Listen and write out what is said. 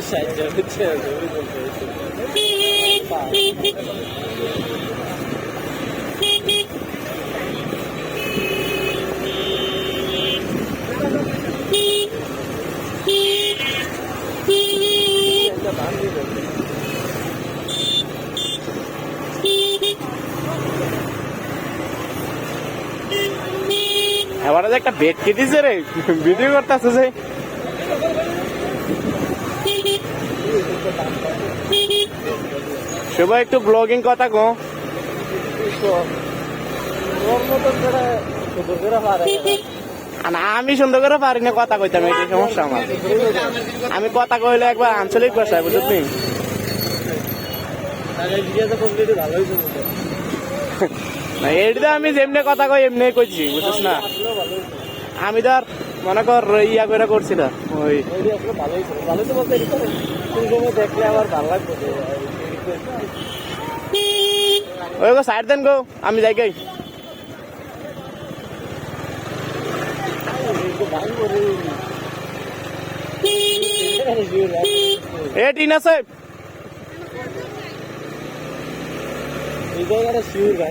সাহায্য হচ্ছে এবার একটা বেড কেটেছে রে ভিডিও করতেছে যে সবাই একটু ব্লগিং কথা কো না আমি সুন্দর করে পারি না কথা কইতাম এই সমস্যা আমার আমি কথা কইলে একবার আঞ্চলিক ভাষায় বুঝলি না এইটা আমি যেমনি কথা কই এমনি কইছি বুঝছিস না আমি তো আর মনে কর ইয়া করে করছি না ওই ভালোই তো বলতে দেখলে আমার ভালো লাগবে ওই গো সাইড দেন গো আমি যাই গাই এ টিনা সাহেব এই জায়গাটা শিওর ভাই